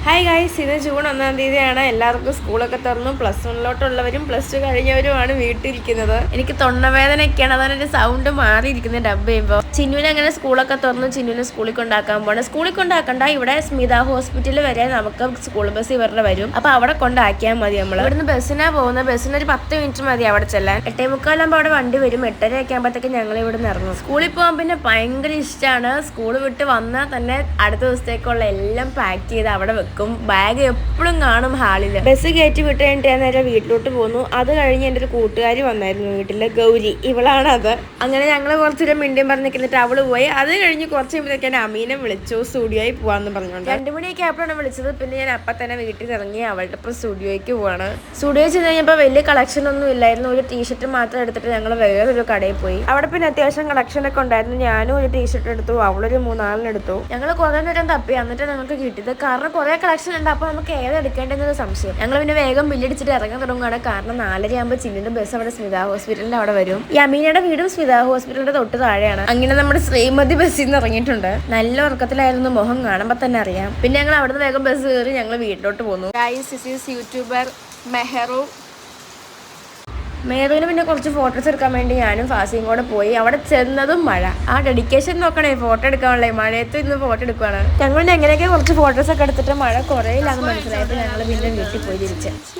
Hi guys, ഇന്ന് June 1-ാം തീയതിയാണ്. എല്ലാവർക്കും സ്കൂളൊക്കെ തുറന്നു. +1 പ്ലസ് 2 കഴിഞ്ഞവരുമാണ് വീട്ടിലിരിക്കുന്നത്. എനിക്ക് തൊണ്ടവേദനയൊക്കെയാണ്, അതാണ് സൗണ്ട് മാറിയിരിക്കുന്നത് ഡബ് ചെയ്യുമ്പോൾ. ചിന്നുവിനെ അങ്ങനെ സ്കൂളൊക്കെ തുറന്നു. ചിന്നുവിനെ സ്കൂളിൽ കൊണ്ടാക്കാൻ പോകണം. സ്കൂളിൽ കൊണ്ടാക്കണ്ട, ഇവിടെ സ്മിത ഹോസ്പിറ്റലിൽ വരെ നമുക്ക് സ്കൂൾ ബസ് ഇവരുടെ വരും. അപ്പൊ അവിടെ കൊണ്ടാക്കിയാൽ മതി. നമ്മൾ ഇവിടുന്ന് ബസ്സിനാ പോകുന്നത്. ബസ്സിന് ഒരു 10 മിനിറ്റ് മതി അവിടെ ചെല്ലാൻ. 8:45 അവിടെ വണ്ടി വരും. 8:30 ആകുമ്പോഴത്തേക്ക് ഞങ്ങൾ ഇവിടെ നിന്ന് ഇറങ്ങും. സ്കൂളിൽ പോകാൻ പിന്നെ ഭയങ്കര ഇഷ്ടമാണ്. സ്കൂൾ വിട്ട് വന്നാൽ തന്നെ അടുത്ത ദിവസത്തേക്കുള്ള എല്ലാം പാക്ക് ചെയ്ത് അവിടെ വെക്കും. ബാഗ് എപ്പോഴും കാണും ഹാളിൽ. ബസ് കയറ്റി വിട്ട് കഴിഞ്ഞിട്ട് ഞാൻ നേരെ വീട്ടിലോട്ട് പോന്നു. അത് കഴിഞ്ഞ് എൻ്റെ ഒരു കൂട്ടുകാരി വന്നായിരുന്നു വീട്ടിലെ, ഗൗരി, ഇവളാണ് അത്. അങ്ങനെ ഞങ്ങൾ കുറച്ചൊരു മിണ്ടിയും പറഞ്ഞ് നിൽക്കുന്നിട്ട് അവള് പോയി. അത് കഴിഞ്ഞ് കുറച്ച് കഴിയുമ്പോഴത്തേക്കാണ് അമീനെ വിളിച്ചു സ്റ്റുഡിയോയിൽ പോവാന്ന് പറഞ്ഞുകൊണ്ട്. 2 മണിയൊക്കെ ആയപ്പോഴാണ് വിളിച്ചത്. പിന്നെ ഞാൻ അപ്പം തന്നെ വീട്ടിൽ ഇറങ്ങി അവളുടെ ഇപ്പം സ്റ്റുഡിയോയ്ക്ക് പോവാണ്. സ്റ്റുഡിയോ ചെന്ന് കഴിഞ്ഞപ്പോൾ വലിയ കളക്ഷൻ ഒന്നും ഇല്ലായിരുന്നു. ഒരു ടീഷർട്ട് മാത്രം എടുത്തിട്ട് ഞങ്ങൾ വേറൊരു കടയിൽ പോയി. അവിടെ പിന്നെ അത്യാവശ്യം കളക്ഷനൊക്കെ ഉണ്ടായിരുന്നു. ഞാനും ഒരു ടീഷർട്ട് എടുത്തു, അവളൊരു 3-4 എടുത്തു. ഞങ്ങൾ കുറെ നേരം തപ്പി, എന്നിട്ട് നമുക്ക് കിട്ടിയത്. കാരണം കുറെ കളക്ഷൻ ഉണ്ട്. അപ്പോൾ നമുക്ക് ഏതെടുക്കേണ്ടതെന്നൊരു സംശയം. ഞങ്ങൾ പിന്നെ വേഗം ബില്ലടിച്ചിട്ട് ഇറങ്ങാൻ തുടങ്ങുകയാണ്. കാരണം 4:30 ആകുമ്പോൾ ചിന്നിന്റെ ബസ് അവിടെ സ്മിത ഹോസ്പിറ്റലിന്റെ അവിടെ വരും. ഈ അമീനയുടെ വീടും സ്മിത ഹോസ്പിറ്റലിന്റെ തൊട്ട് താഴെയാണ്. അങ്ങനെ നമ്മുടെ ശ്രീമതി ബസ്സിൽ നിന്ന് ഇറങ്ങിയിട്ടുണ്ട്. നല്ല ഉറക്കത്തിലായിരുന്നു, മുഖം കാണുമ്പോൾ തന്നെ അറിയാം. പിന്നെ ഞങ്ങൾ അവിടുന്ന് വേഗം ബസ് കയറി ഞങ്ങൾ വീട്ടിലോട്ട് പോന്നു. യൂട്യൂബർ മെഹറുവിന് പിന്നെ കുറച്ച് ഫോട്ടോസ് എടുക്കാൻ വേണ്ടി ഞാനും ഫാസിയും കൂടെ പോയി. അവിടെ ചെന്നതും മഴ. ആ ഡെഡിക്കേഷൻ നോക്കണേ, ഫോട്ടോ എടുക്കാനുള്ളേ. മഴയത്ത് ഇന്ന് ഫോട്ടോ എടുക്കുകയാണ്. ഞങ്ങൾ എങ്ങനെയൊക്കെ കുറച്ച് ഫോട്ടോസ് ഒക്കെ എടുത്തിട്ട് മഴ കുറയില്ലാന്ന് മനസ്സിലായപ്പോൾ ഞങ്ങൾ പിന്നെ വീട്ടിൽ പോയി തിരിച്ച്.